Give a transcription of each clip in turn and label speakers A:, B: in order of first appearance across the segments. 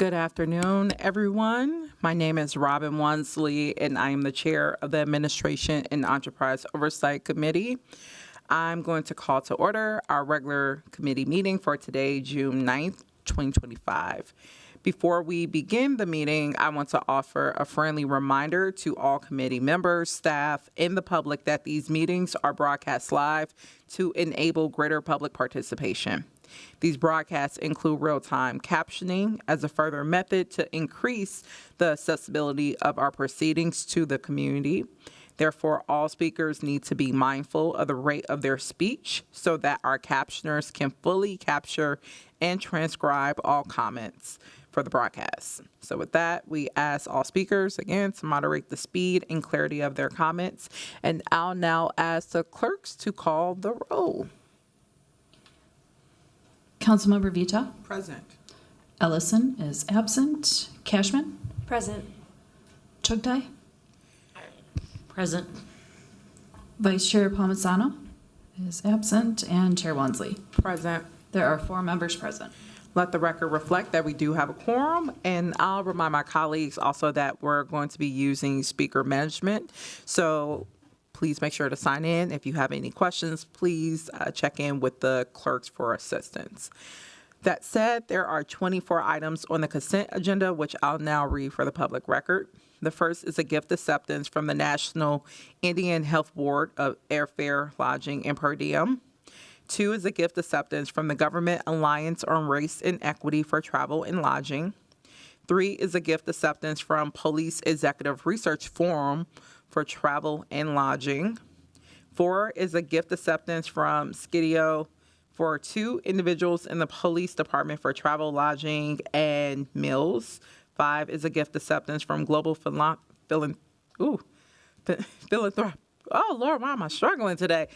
A: Good afternoon, everyone. My name is Robin Wansley, and I am the chair of the Administration and Enterprise Oversight Committee. I'm going to call to order our regular committee meeting for today, June 9th, 2025. Before we begin the meeting, I want to offer a friendly reminder to all committee members, staff, and the public that these meetings are broadcast live to enable greater public participation. These broadcasts include real-time captioning as a further method to increase the accessibility of our proceedings to the community. Therefore, all speakers need to be mindful of the rate of their speech so that our captioners can fully capture and transcribe all comments for the broadcast. So with that, we ask all speakers, again, to moderate the speed and clarity of their comments. And I'll now ask the clerks to call the roll.
B: Councilmember Vita.
A: Present.
B: Ellison is absent. Cashman.
C: Present.
B: Chugtai.
C: Present.
B: Vice Chair Palmisano is absent. And Chair Wansley.
A: Present.
B: There are 4 members present.
A: Let the record reflect that we do have a quorum, and I'll remind my colleagues also that we're going to be using speaker management. So please make sure to sign in. If you have any questions, please check in with the clerks for assistance. That said, there are 24 items on the consent agenda, which I'll now read for the public record. The first is a gift acceptance from the National Indian Health Board of Airfare, Lodging, and Per Diem. 2 is a gift acceptance from the Government Alliance on Race and Equity for Travel and Lodging. 3 is a gift acceptance from Police Executive Research Forum for Travel and Lodging. 4 is a gift acceptance from Skidio for 2 individuals in the Police Department for Travel, Lodging, and Meals. 5 is a gift acceptance from Global Philanthropy. Oh, Lord, why am I struggling today?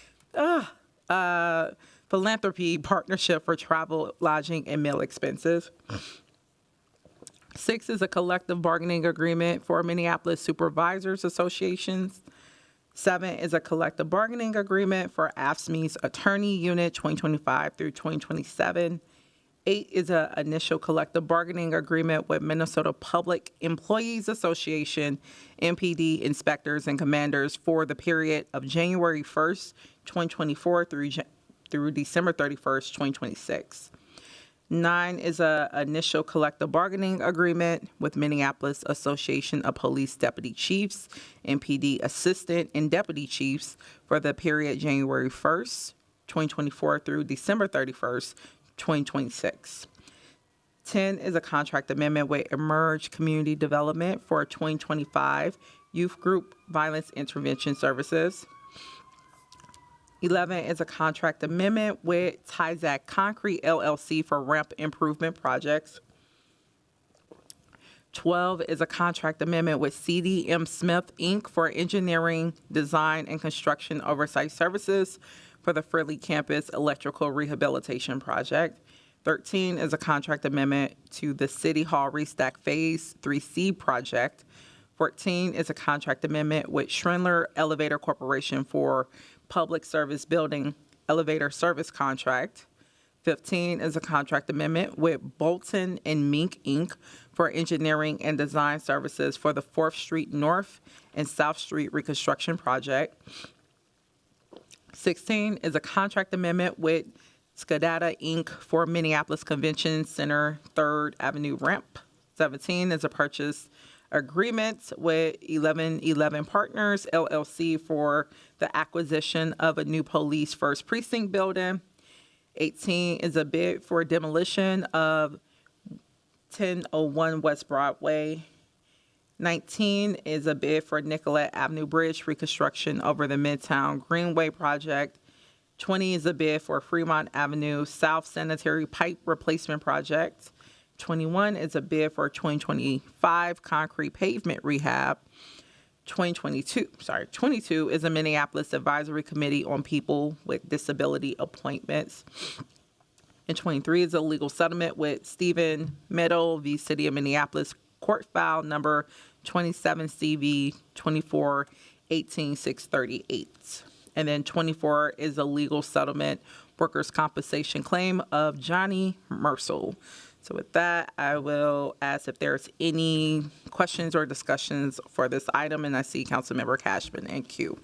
A: Philanthropy Partnership for Travel, Lodging, and Meal Expenses. 6 is a collective bargaining agreement for Minneapolis Supervisors Associations. 7 is a collective bargaining agreement for AFSCME's Attorney Unit 2025 through 2027. 8 is an initial collective bargaining agreement with Minnesota Public Employees Association, MPD inspectors and commanders for the period of January 1st, 2024 through December 31st, 2026. 9 is an initial collective bargaining agreement with Minneapolis Association of Police Deputy Chiefs, MPD assistant and deputy chiefs for the period January 1st, 2024 through December 31st, 2026. 10 is a contract amendment with Emerge Community Development for 2025 Youth Group Violence Intervention Services. 11 is a contract amendment with Tyzac Concrete LLC for ramp improvement projects. 12 is a contract amendment with CDM Smith, Inc. for engineering, design, and construction oversight services for the Fridley Campus Electrical Rehabilitation Project. 13 is a contract amendment to the City Hall Restack Phase 3C project. 14 is a contract amendment with Schindler Elevator Corporation for Public Service Building Elevator Service Contract. 15 is a contract amendment with Bolton and Mink, Inc. for engineering and design services for the 4th Street North and South Street Reconstruction Project. 16 is a contract amendment with Skadata, Inc. for Minneapolis Convention Center 3rd Avenue Ramp. 17 is a purchase agreement with 1111 Partners, LLC for the acquisition of a new police first precinct building. 18 is a bid for demolition of 1001 West Broadway. 19 is a bid for Nicollet Avenue Bridge reconstruction over the Midtown Greenway project. 20 is a bid for Fremont Avenue South Sanitary Pipe Replacement Project. 21 is a bid for 2025 concrete pavement rehab. 22 is a Minneapolis Advisory Committee on People with Disability appointments. And 23 is a legal settlement with Stephen Meadow v. City of Minneapolis, court file number 27 CV 24 18638. And then 24 is a legal settlement workers' compensation claim of Johnny Mersel. So with that, I will ask if there's any questions or discussions for this item, and I see Councilmember Cashman in queue.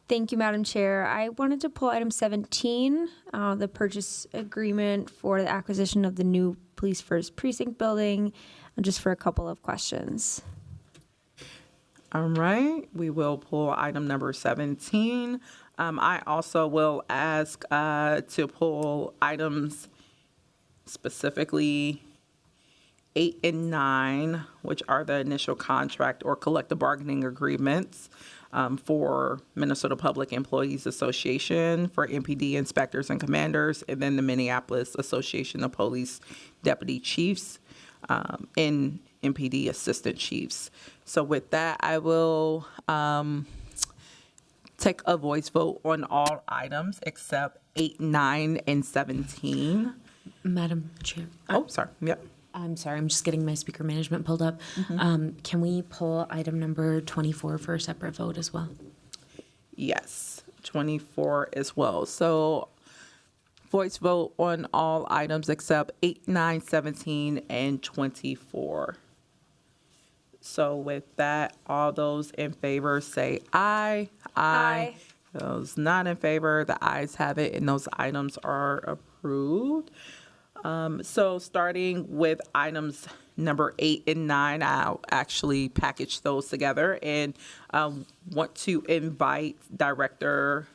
D: Thank you, Madam Chair. I wanted to pull item 17, the purchase agreement for the acquisition of the new Police First Precinct building, just for a couple of questions.
A: All right, we will pull item number 17. I also will ask to pull items specifically 8 and 9, which are the initial contract or collective bargaining agreements for Minnesota Public Employees Association for MPD inspectors and commanders, and then the Minneapolis Association of Police Deputy Chiefs and MPD assistant chiefs. So with that, I will take a voice vote on all items except 8, 9, and 17.
C: Madam Chair.
A: Oh, sorry. Yep.
C: I'm sorry, I'm just getting my speaker management pulled up. Can we pull item number 24 for a separate vote as well?
A: Yes, 24 as well. So voice vote on all items except 8, 9, 17, and 24. So with that, all those in favor say aye.
D: Aye.
A: Those not in favor, the ayes have it, and those items are approved. So starting with items number 8 and 9, I'll actually package those together and want to invite Director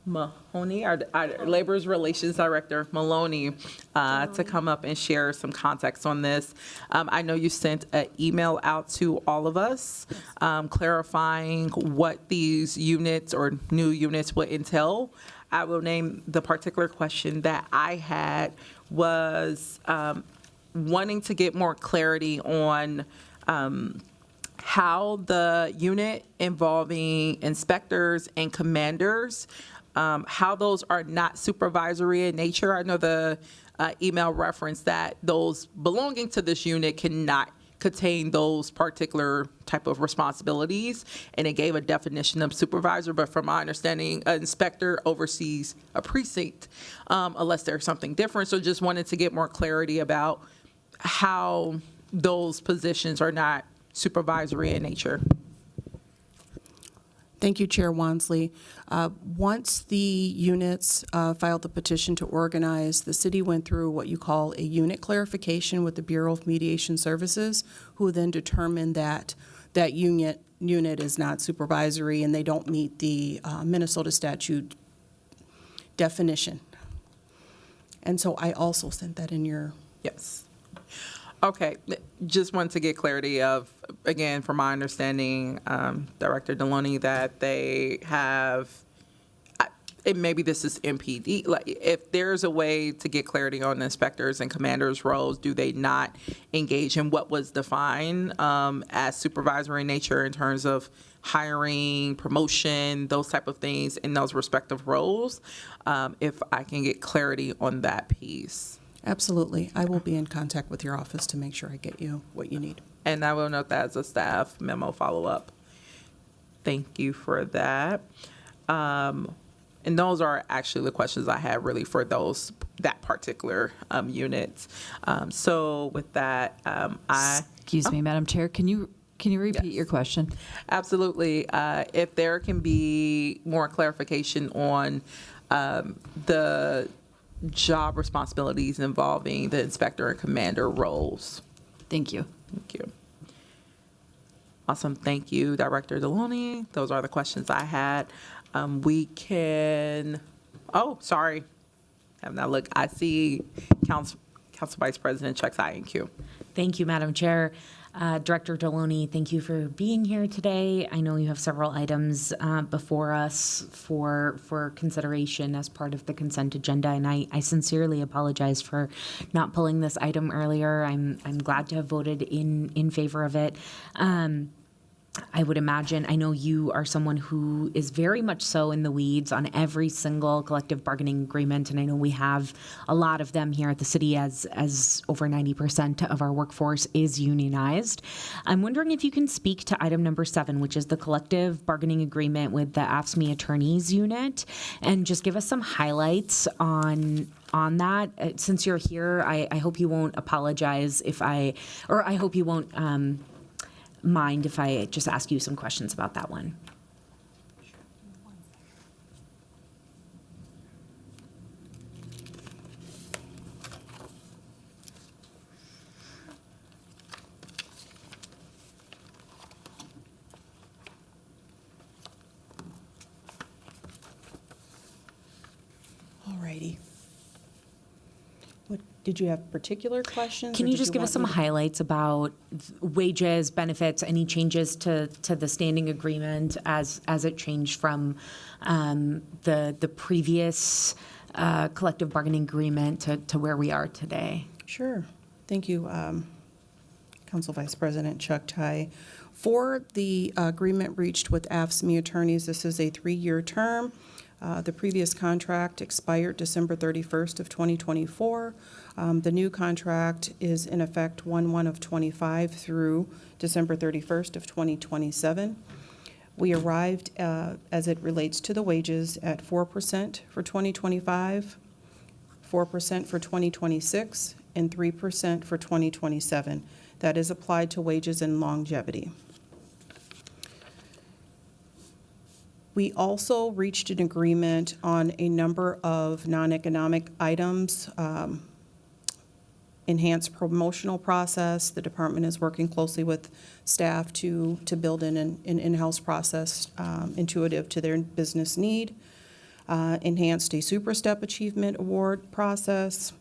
A: Mahoney, our Labor's Relations Director Maloney, to come up and share some context on this. I know you sent an email out to all of us clarifying what these units or new units would entail. I will name the particular question that I had was wanting to get more clarity on how the unit involving inspectors and commanders, how those are not supervisory in nature. I know the email referenced that those belonging to this unit cannot contain those particular type of responsibilities, and it gave a definition of supervisor, but from my understanding, an inspector oversees a precinct unless there's something different. So just wanted to get more clarity about how those positions are not supervisory in nature.
E: Thank you, Chair Wansley. Once the units filed the petition to organize, the city went through what you call a unit clarification with the Bureau of Mediation Services, who then determined that that unit is not supervisory and they don't meet the Minnesota statute definition. And so I also sent that in your...
A: Yes. Okay, just wanted to get clarity of, again, from my understanding, Director Deloney, that they have, and maybe this is MPD, like if there's a way to get clarity on inspectors and commanders' roles, do they not engage in what was defined as supervisory in nature in terms of hiring, promotion, those type of things in those respective roles? If I can get clarity on that piece.
E: Absolutely. I will be in contact with your office to make sure I get you what you need.
A: And I will note that as a staff memo follow-up. Thank you for that. And those are actually the questions I had really for that particular unit. So with that,
B: Excuse me, Madam Chair, can you repeat
A: Yes.
B: your question?
A: Absolutely. If there can be more clarification on the job responsibilities involving the inspector and commander roles.
B: Thank you.
A: Thank you. Awesome. Thank you, Director Deloney. Those are the questions I had. We can, oh, sorry. Have not looked. I see Council Vice President Chuck INQ.
C: Thank you, Madam Chair. Director Deloney, thank you for being here today. I know you have several items before us for consideration as part of the consent agenda, and I sincerely apologize for not pulling this item earlier. I'm glad to have voted in favor of it. I would imagine, I know you are someone who is very much so in the weeds on every single collective bargaining agreement, and I know we have a lot of them here at the city as over 90% of our workforce is unionized. I'm wondering if you can speak to item number 7, which is the collective bargaining agreement with the AFSCME attorneys unit, and just give us some highlights on that. Since you're here, I hope you won't apologize I hope you won't mind if I just ask you some questions about that one.
E: All righty. Did you have particular questions?
C: Can
E: or
C: you
E: did
C: just give us
E: want
C: some
E: me to-
C: highlights about wages, benefits, any changes to the standing agreement as it changed from the previous collective bargaining agreement to where we are today?
E: Sure. Thank you, Council Vice President Chuck Tai. For the agreement reached with AFSCME attorneys, this is a 3-year term. The previous contract expired December 31st of 2024. The new contract is in effect 1/1 of 25 through December 31st of 2027. We arrived, as it relates to the wages, at 4% for 2025, 4% for 2026, and 3% for 2027. That is applied to wages and longevity. We also reached an agreement on a number of non-economic items, enhanced promotional process. The department is working closely with staff to build an in-house process intuitive to their business need. Enhanced a Super Step Achievement Award process.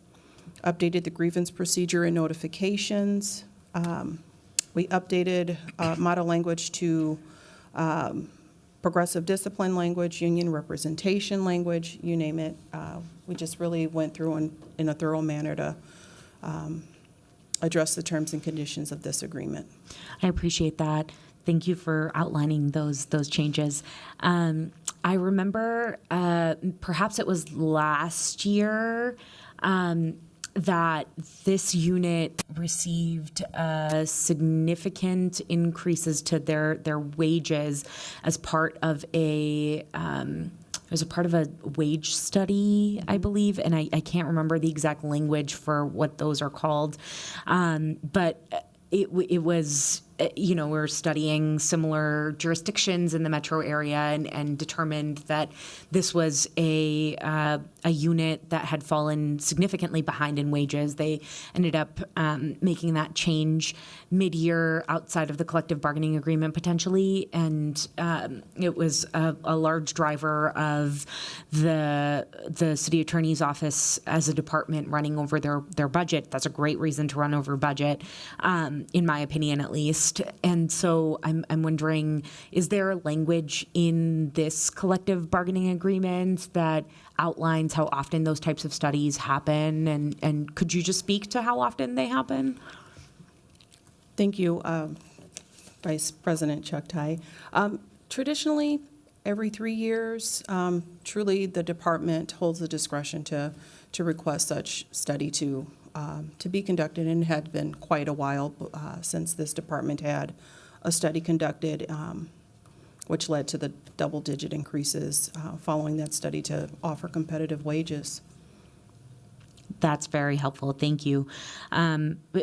E: Updated the grievance procedure and notifications. We updated model language to progressive discipline language, union representation language, you name it. We just really went through in a thorough manner to address the terms and conditions of this agreement.
C: I appreciate that. Thank you for outlining those changes. I remember perhaps it was last year that this unit received significant increases to their wages as part of a wage study, I believe, and I can't remember the exact language for what those are called, but it was, we're studying similar jurisdictions in the metro area and determined that this was a unit that had fallen significantly behind in wages. They ended up making that change mid-year outside of the collective bargaining agreement potentially, and it was a large driver of the city attorney's office as a department running over their budget. That's a great reason to run over budget, in my opinion at least. And so I'm wondering, is there language in this collective bargaining agreement that outlines how often those types of studies happen? And could you just speak to how often they happen?
E: Thank you, Vice President Chuck Tai. Traditionally, every 3 years, truly the department holds the discretion to request such study to be conducted, and it had been quite a while since this department had a study conducted, which led to the double-digit increases following that study to offer competitive wages.
C: That's very helpful. Thank you.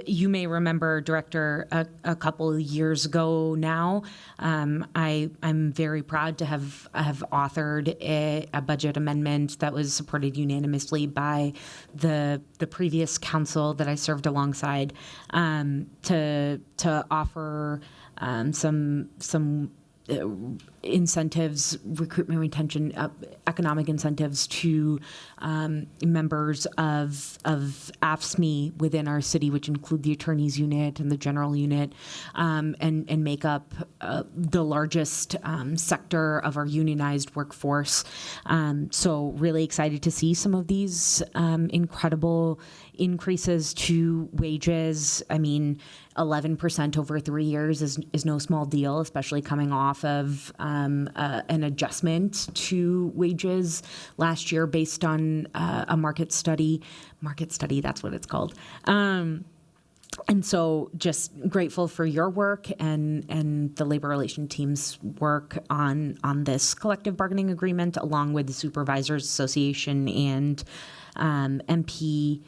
C: You may remember, Director, a couple of years ago now, I'm very proud to have authored a budget amendment that was supported unanimously by the previous council that I served alongside, to offer some incentives, recruitment, retention, economic incentives to members of AFSCME within our city, which include the attorneys unit and the general unit, and make up the largest sector of our unionized workforce. So really excited to see some of these incredible increases to wages. I mean, 11% over 3 years is no small deal, especially coming off of an adjustment to wages last year based on a market study. Market study, that's what it's called. And so just grateful for your work and the labor relation team's work on this collective bargaining agreement, along with the Supervisors Association and MPEA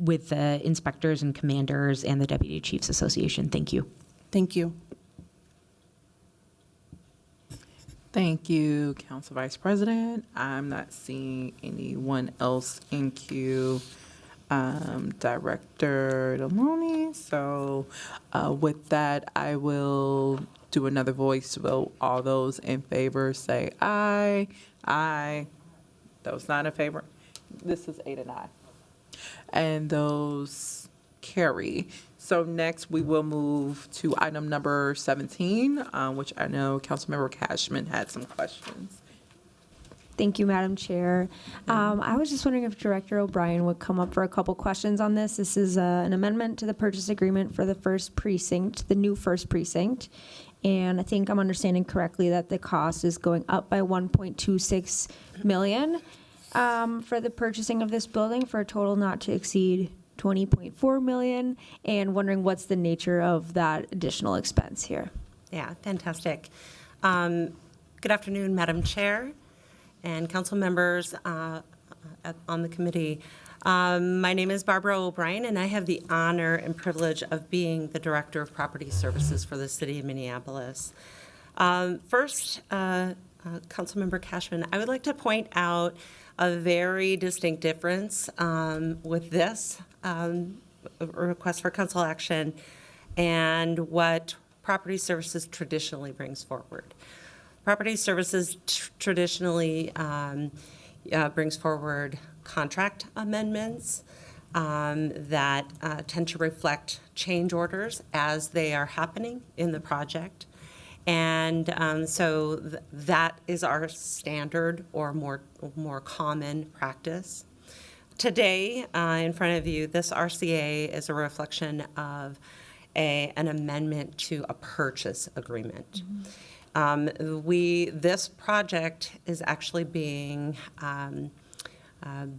C: with the inspectors and commanders and the Deputy Chiefs Association. Thank you.
E: Thank you.
A: Thank you, Council Vice President. I'm not seeing anyone else in queue. Director Deloney. So with that, I will do another voice vote. All those in favor say aye. Aye. Those not in favor? This is 8 and 9. And those carry. So next we will move to item number 17, which I know Councilmember Cashman had some questions.
D: Thank you, Madam Chair. I was just wondering if Director O'Brien would come up for a couple questions on this. This is an amendment to the purchase agreement for the first precinct, the new first precinct. And I think I'm understanding correctly that the cost is going up by 1.26 million for the purchasing of this building for a total not to exceed 20.4 million. And wondering what's the nature of that additional expense here.
F: Yeah, fantastic. Good afternoon, Madam Chair and council members on the committee. My name is Barbara O'Brien, and I have the honor and privilege of being the Director of Property Services for the City of Minneapolis. First, Councilmember Cashman, I would like to point out a very distinct difference with this request for council action and what Property Services traditionally brings forward. Property Services traditionally brings forward contract amendments that tend to reflect change orders as they are happening in the project. And so that is our standard or more common practice. Today, in front of you, this RCA is a reflection of an amendment to a purchase agreement. Mm-hmm. This project is actually being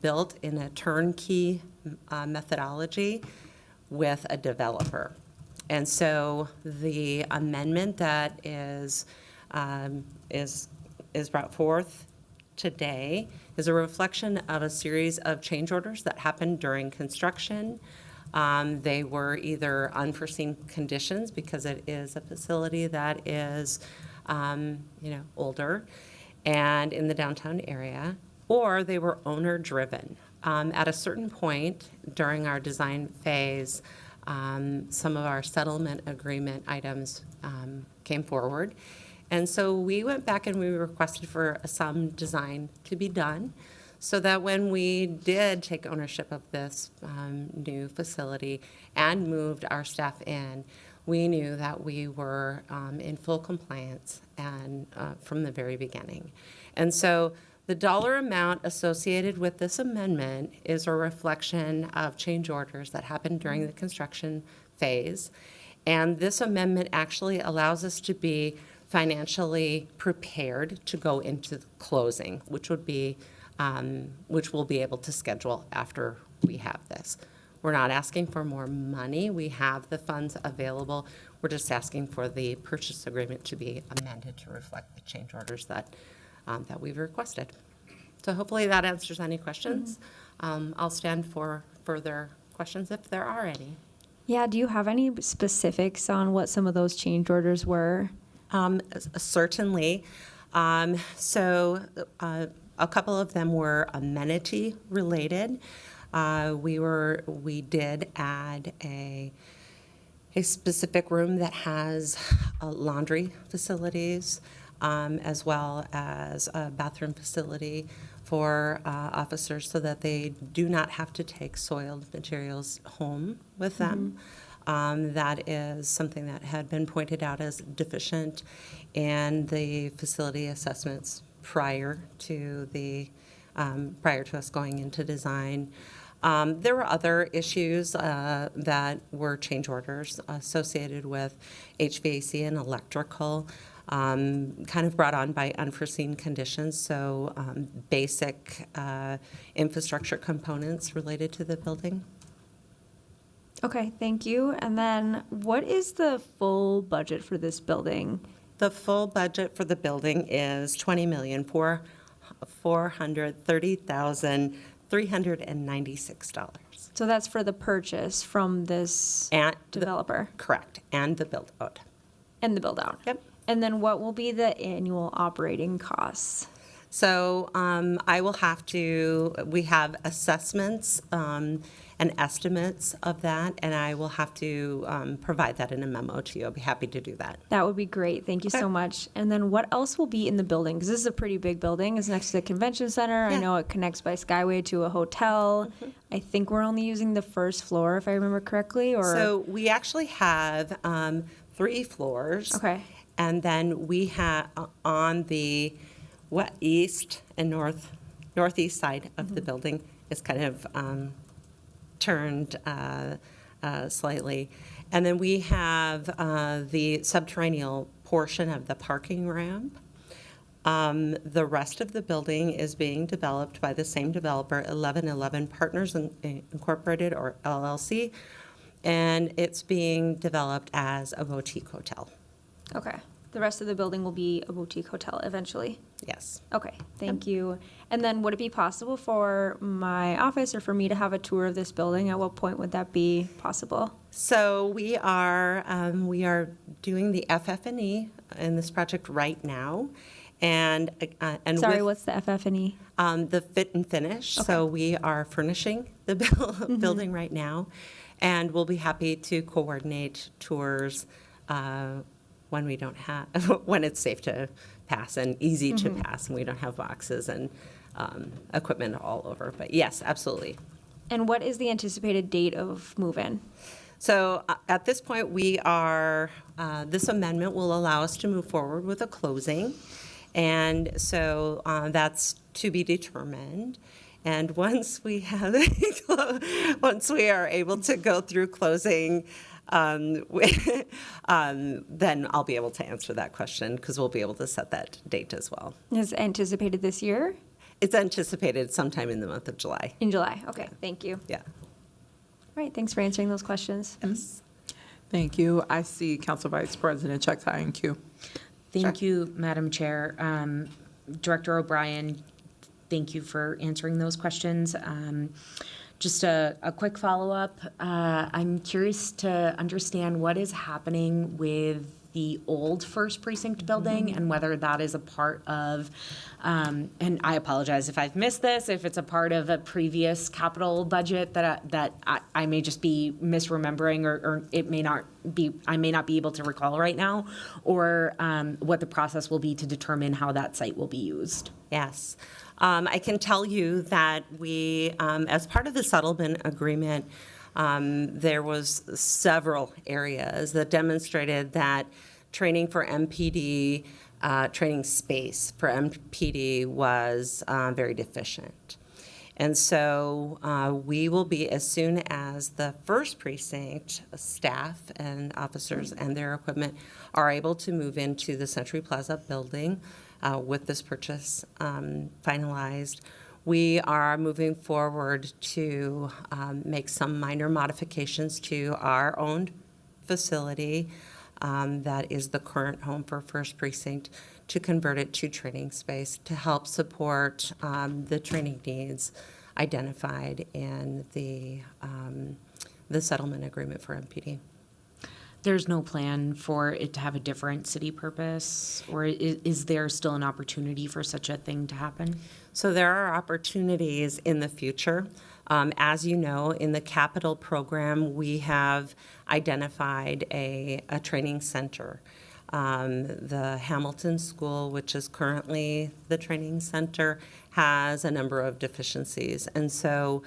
F: built in a turnkey methodology with a developer. And so the amendment that is brought forth today is a reflection of a series of change orders that happened during construction. They were either unforeseen conditions because it is a facility that is older and in the downtown area, or they were owner-driven. At a certain point during our design phase, some of our settlement agreement items came forward. And so we went back and we requested for some design to be done so that when we did take ownership of this new facility and moved our staff in, we knew that we were in full compliance and from the very beginning. And so the dollar amount associated with this amendment is a reflection of change orders that happened during the construction phase. And this amendment actually allows us to be financially prepared to go into closing, which we'll be able to schedule after we have this. We're not asking for more money. We have the funds available. We're just asking for the purchase agreement to be amended to reflect the change orders that we've requested. So hopefully that answers any questions. Mm-hmm. I'll stand for further questions if there are any.
D: Yeah, do you have any specifics on what some of those change orders were?
F: Certainly. So a couple of them were amenity related. We did add a specific room that has laundry facilities, as well as a bathroom facility for officers so that they do not have to take soiled materials home with them. Mm-hmm. That is something that had been pointed out as deficient in the facility assessments prior to us going into design. There were other issues that were change orders associated with HVAC and electrical, kind of brought on by unforeseen conditions, so basic infrastructure components related to the building.
D: Okay, thank you. And then what is the full budget for this building?
F: The full budget for the building is $20,430,396.
D: So that's for the purchase from this
F: And
D: developer
F: Correct, and the build out.
D: and the build out.
F: Yep.
D: And then what will be the annual operating costs?
F: So we have assessments and estimates of that, and I will have to provide that in a memo to you. I'll be happy to do that.
D: That would be great. Thank you so
F: Okay.
D: much. And then what else will be in the building? Because this is a pretty big building. It's next to the convention center. I
F: Yeah.
D: know it connects by Skyway to a hotel. I think we're only using the first floor, if I remember correctly, or?
F: So we actually have 3 floors.
D: Okay.
F: And then we have on the east and northeast side of the building is kind of turned slightly. And then we have the subterranean portion of the parking ramp. The rest of the building is being developed by the same developer, 1111 Partners Incorporated, or LLC, and it's being developed as a boutique hotel.
D: Okay. The rest of the building will be a boutique hotel eventually?
F: Yes.
D: Okay, thank you. And then would it be possible for my office or for me to have a tour of this building? At what point would that be possible?
F: So we are doing the FF&E in this project right now, and
D: Sorry,
F: with,
D: what's the FF&E?
F: the fit and finish. So we are furnishing the building right now, and we'll be happy to coordinate tours when we don't have when it's safe to pass and easy to pass, and we don't have boxes and equipment all over. But yes, absolutely.
D: And what is the anticipated date of move-in?
F: So at this point, we are, this amendment will allow us to move forward with a closing. And so that's to be determined. And once we have, once we are able to go through closing, then I'll be able to answer that question because we'll be able to set that date as well.
D: Is it anticipated this year?
F: It's anticipated sometime in the month of July.
D: In July, okay, thank you.
F: Yeah.
D: All right, thanks for answering those questions.
F: Yes.
A: Thank you. I see Council Vice President Chuck Q.
C: Thank you, Madam Chair. Director O'Brien, thank you for answering those questions. Just a quick follow-up. I'm curious to understand what is happening with the old First Precinct building and whether that is a part of, and I apologize if I've missed this, if it's a part of a previous capital budget that I may just be misremembering, or it may not be, I may not be able to recall right now, or what the process will be to determine how that site will be used.
F: Yes. I can tell you that we, as part of the settlement agreement, there was several areas that demonstrated that training for MPD, training space for MPD was very deficient. And so we will be, as soon as the First Precinct staff and officers and their equipment are able to move into the Century Plaza building, with this purchase finalized, we are moving forward to make some minor modifications to our owned facility that is the current home for First Precinct, to convert it to training space to help support the training needs identified in the settlement agreement for MPD.
C: There's no plan for it to have a different city purpose, or is there still an opportunity for such a thing to happen?
F: So there are opportunities in the future. As you know, in the capital program, we have identified a training center. The Hamilton School, which is currently the training center, has a number of deficiencies. And so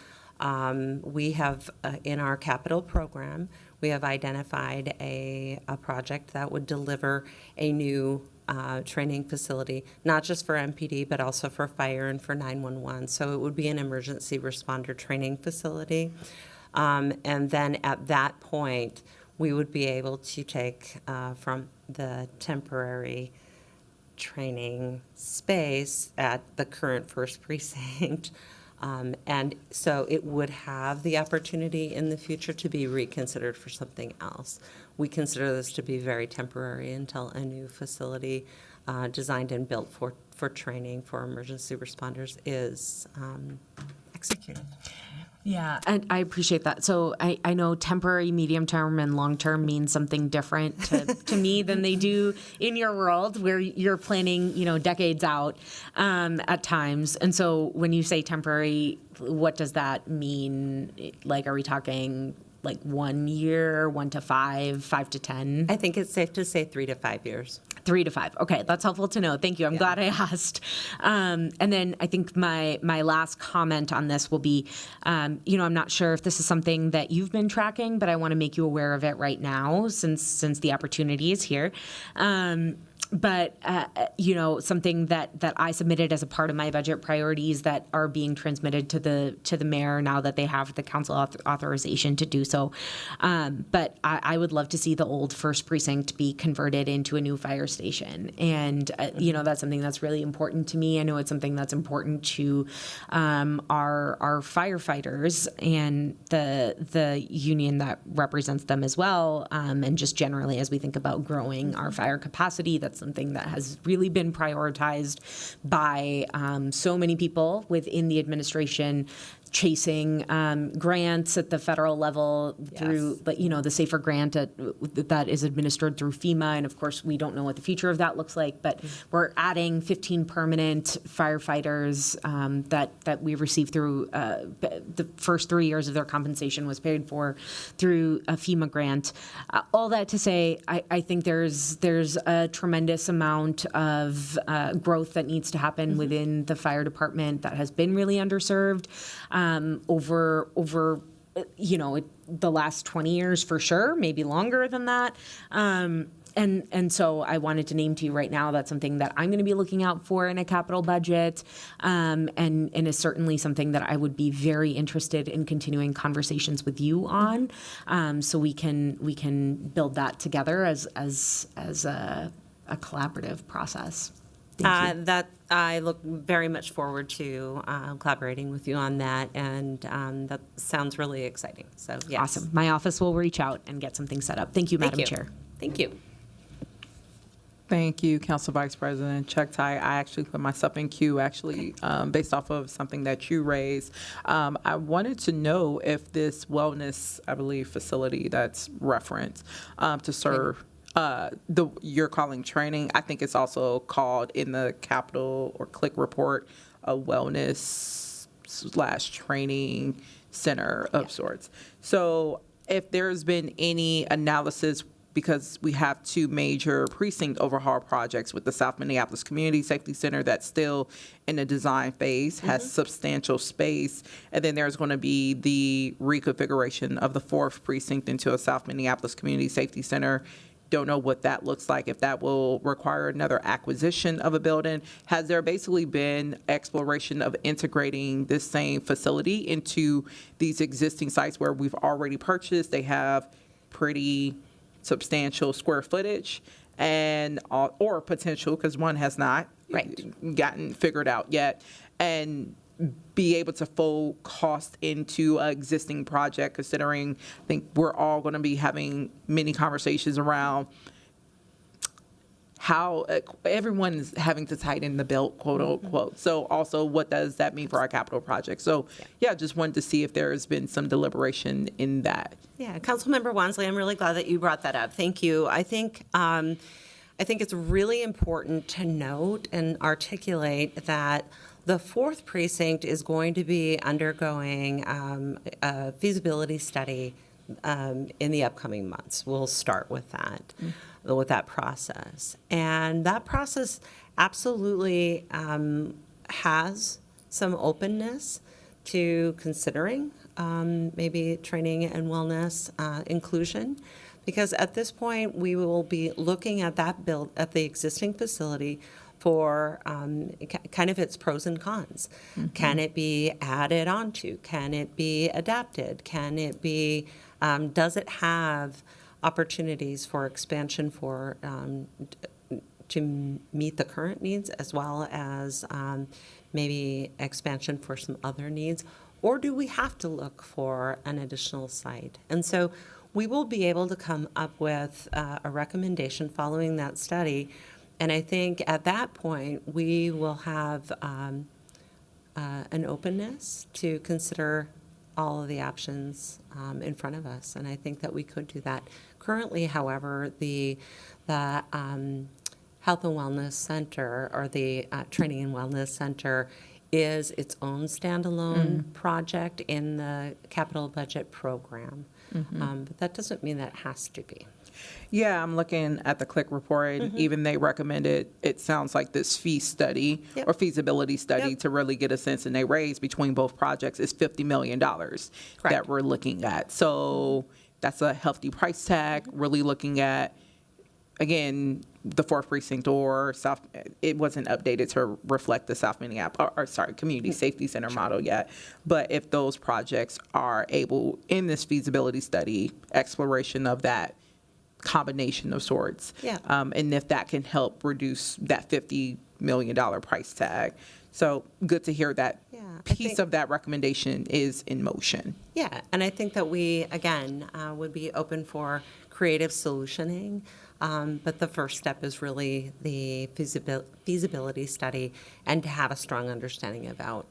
F: we have, in our capital program, we have identified a project that would deliver a new training facility, not just for MPD, but also for fire and for 911. So it would be an emergency responder training facility. And then at that point, we would be able to take from the temporary training space at the current first precinct. And so it would have the opportunity in the future to be reconsidered for something else. We consider this to be very temporary until a new facility designed and built for training for emergency responders is executed.
C: Yeah, and I appreciate that. So I know temporary, medium term, and long term mean something different to me than they do in your world, where you're planning, decades out at times. And so when you say temporary, what does that mean? Like, are we talking like 1 year, 1 to 5, 5 to 10?
F: I think it's safe to say 3 to 5 years.
C: 3 to 5. Okay, that's helpful to know. Thank you. I'm glad I asked. And then I think my last comment on this will be, I'm not sure if this is something that you've been tracking, but I want to make you aware of it right now since the opportunity is here. But something that I submitted as a part of my budget priorities that are being transmitted to the mayor now that they have the council authorization to do so. But I would love to see the old first precinct be converted into a new fire station, and that's something that's really important to me. I know it's something that's important to our firefighters and the union that represents them as well, and just generally as we think about growing our fire capacity. That's something that has really been prioritized by so many people within the administration, chasing grants at the federal level through, the SAFER grant that is administered through FEMA. And of course, we don't know what the future of that looks like, but we're adding 15 permanent firefighters that we received through the first 3 years of their compensation was paid for through a FEMA grant. All that to say, I think there's a tremendous amount of growth that needs to happen within the fire department that has been really underserved. Over the last 20 years for sure, maybe longer than that. And so I wanted to name to you right now that's something that I'm going to be looking out for in a capital budget, and is certainly something that I would be very interested in continuing conversations with you on, so we can build that together as a collaborative process.
F: That I look very much forward to collaborating with you on that, and that sounds really exciting. So yes.
C: Awesome. My office will reach out and get something set up. Thank you, Madam Chair.
F: Thank you.
A: Thank you, Council Vice President Chuck Ty. I actually put myself in queue, based off of something that you raised. I wanted to know if this wellness, I believe, facility that's referenced to serve you're calling training. I think it's also called in the capital or click report a wellness/training center of sorts. So if there's been any analysis, because we have 2 major precinct overhaul projects with the South Minneapolis Community Safety Center that's still in the design phase, has substantial space, and then there's going to be the reconfiguration of the 4th precinct into a South Minneapolis Community Safety Center. Don't know what that looks like, if that will require another acquisition of a building. Has there basically been exploration of integrating this same facility into these existing sites where we've already purchased? They have pretty substantial square footage and or potential, because one has not gotten figured out yet, and be able to fold cost into an existing project, considering I think we're all going to be having many conversations around how everyone is having to tighten the belt, quote unquote. So also, what does that mean for our capital project? So just wanted to see if there has been some deliberation in that.
F: Yeah, Councilmember Wansley, I'm really glad that you brought that up. Thank you. I think it's really important to note and articulate that the 4th precinct is going to be undergoing a feasibility study in the upcoming months. We'll start with that process. And that process absolutely has some openness to considering maybe training and wellness inclusion. Because at this point, we will be looking at at the existing facility for kind of its pros and cons. Can it be added onto? Can it be adapted? Can it be, does it have opportunities for expansion to meet the current needs as well as maybe expansion for some other needs? Or do we have to look for an additional site? And so we will be able to come up with a recommendation following that study. And I think at that point, we will have an openness to consider all of the options in front of us. And I think that we could do that. Currently, however, the Health and Wellness Center, or the Training and Wellness Center, is its own standalone project in the capital budget program. But that doesn't mean that it has to be.
A: Yeah, I'm looking at the CLIC report. Even they recommended, it sounds like this fee study or feasibility study to really get a sense, and they raised between both projects is $50 million that we're looking at. So that's a hefty price tag, really looking at, again, the 4th Precinct or South, it wasn't updated to reflect the South Minneapolis, Community Safety Center model yet. But if those projects are able, in this feasibility study, exploration of that combination of sorts, and if that can help reduce that $50 million price tag. So good to hear that piece of that recommendation is in motion.
F: Yeah, and I think that we, again, would be open for creative solutioning. But the first step is really the feasibility study and to have a strong understanding about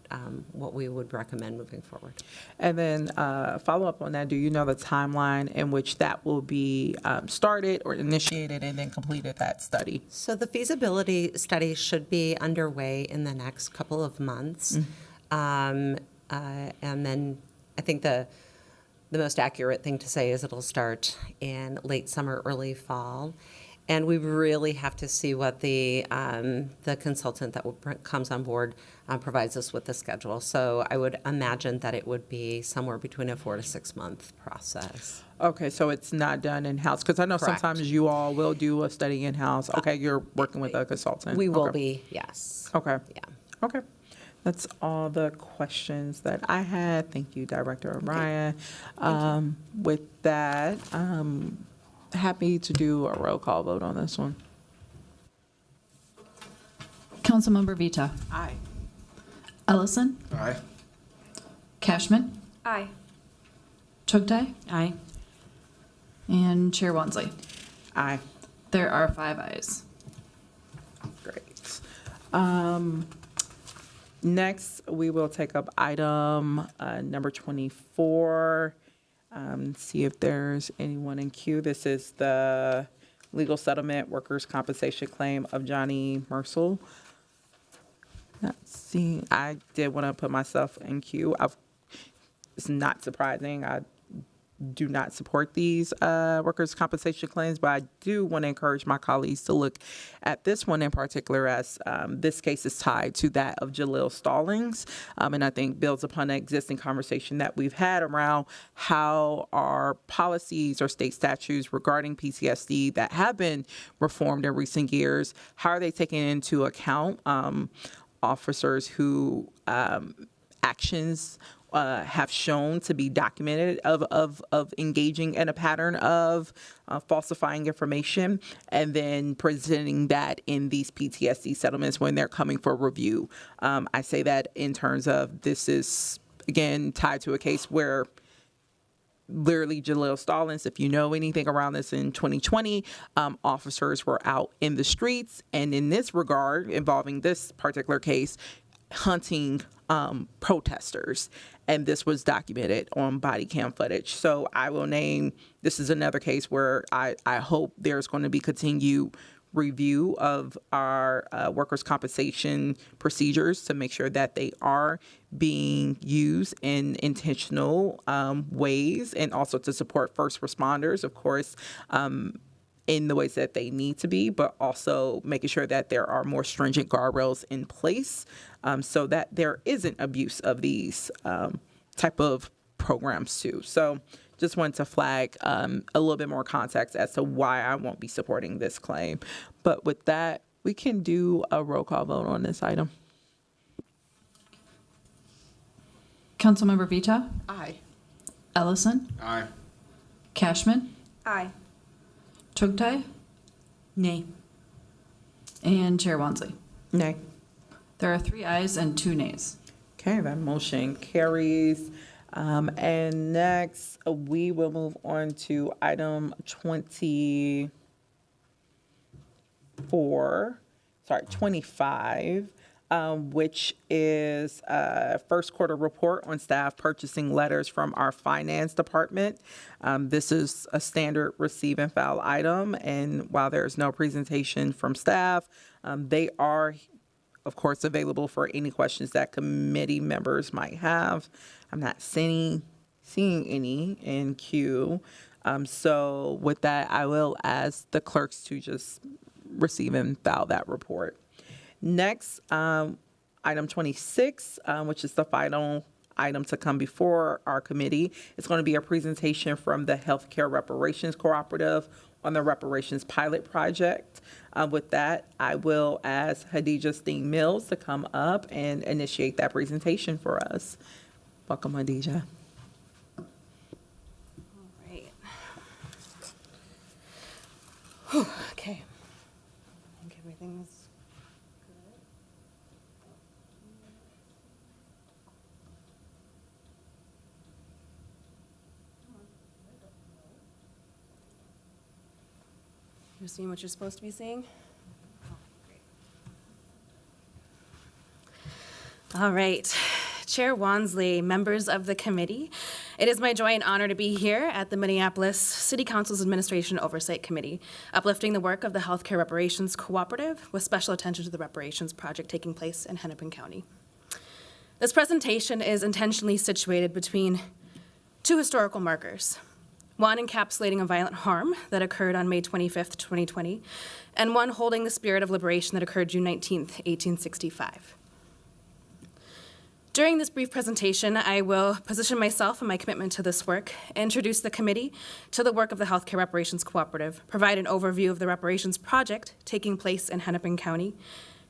F: what we would recommend moving forward.
A: And then follow up on that, do you know the timeline in which that will be started or initiated and then completed, that study?
F: So the feasibility study should be underway in the next couple of months. And then I think the most accurate thing to say is it'll start in late summer, early fall. And we really have to see what the consultant that comes on board provides us with the schedule. So I would imagine that it would be somewhere between a 4 to 6 month process.
A: Okay, so it's not done in-house? Because I know
F: Correct.
A: sometimes you all will do a study in-house. Okay, you're working with a consultant.
F: We will
A: Okay.
F: be, yes.
A: Okay.
F: Yeah.
A: Okay. That's all the questions that I had. Thank you, Director O'Brien. With that, happy to do a roll call vote on this one.
B: Councilmember Vita.
A: Aye.
B: Ellison.
G: Aye.
B: Cashman.
D: Aye.
B: Chugtai.
C: Aye.
B: And Chair Wansley.
A: Aye.
B: There are 5 ayes.
A: Great. Next, we will take up item number 24. See if there's anyone in queue. This is the legal settlement workers' compensation claim of Johnny Mercel. Not seeing. I did want to put myself in queue. It's not surprising. I do not support these workers' compensation claims, but I do want to encourage my colleagues to look at this one in particular, as this case is tied to that of Jaleel Stallings, and I think builds upon an existing conversation that we've had around how our policies or state statutes regarding PTSD that have been reformed in recent years, how are they taking into account officers who actions have shown to be documented of engaging in a pattern of falsifying information, and then presenting that in these PTSD settlements when they're coming for review. I say that in terms of this is, again, tied to a case where literally Jaleel Stallings, if you know anything around this, in 2020, officers were out in the streets, and in this regard, involving this particular case, hunting protesters, and this was documented on body cam footage. So I will name, this is another case where I hope there's going to be continued review of our workers' compensation procedures to make sure that they are being used in intentional ways, and also to support first responders, of course, in the ways that they need to be, but also making sure that there are more stringent guardrails in place so that there isn't abuse of these type of programs too. So just wanted to flag a little bit more context as to why I won't be supporting this claim. But with that, we can do a roll call vote on this item.
B: Councilmember Vita,
E: Aye.
B: Ellison,
G: Aye.
B: Cashman,
D: Aye.
B: Chugtai,
C: Nay.
B: and Chair Wansley.
A: Nay.
B: There are 3 ayes and 2 nays.
A: Okay, that motion carries. And next, we will move on to item 25, which is first quarter report on staff purchasing letters from our finance department. This is a standard receive and file item, and while there is no presentation from staff, they are, of course, available for any questions that committee members might have. I'm not seeing any in queue. So with that, I will ask the clerks to just receive and file that report. Next, item 26, which is the final item to come before our committee. It's going to be a presentation from the Healthcare Reparations Cooperative on the Reparations pilot project. With that, I will ask Hadija Steen Mills to come up and initiate that presentation for us. Welcome, Hadija.
H: Right. Whew, okay. I think everything's good. You're seeing what you're supposed to be seeing? All right. Chair Wansley, members of the committee, it is my joy and honor to be here at the Minneapolis City Council's Administration Oversight Committee, uplifting the work of the Healthcare Reparations Cooperative with special attention to the reparations project taking place in Hennepin County. This presentation is intentionally situated between 2 historical markers, one encapsulating a violent harm that occurred on May 25th, 2020, and one holding the spirit of liberation that occurred June 19th, 1865. During this brief presentation, I will position myself and my commitment to this work, introduce the committee to the work of the Healthcare Reparations Cooperative, provide an overview of the reparations project taking place in Hennepin County,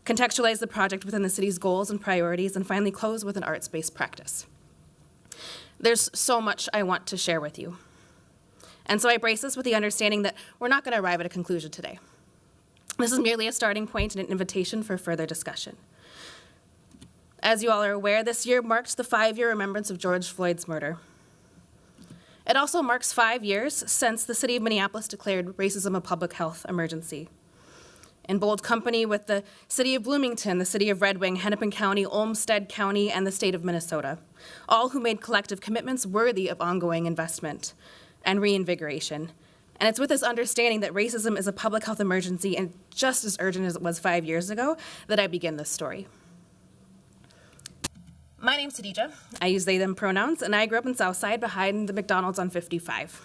H: contextualize the project within the city's goals and priorities, and finally close with an arts-based practice. There's so much I want to share with you. And so I brace this with the understanding that we're not going to arrive at a conclusion today. This is merely a starting point and an invitation for further discussion. As you all are aware, this year marked the 5-year remembrance of George Floyd's murder. It also marks 5 years since the city of Minneapolis declared racism a public health emergency. In bold company with the city of Bloomington, the city of Red Wing, Hennepin County, Olmsted County, and the state of Minnesota, all who made collective commitments worthy of ongoing investment and reinvigoration. And it's with this understanding that racism is a public health emergency and just as urgent as it was 5 years ago that I begin this story. My name's Hadija. I use they, them pronouns, and I grew up in Southside behind the McDonald's on 55.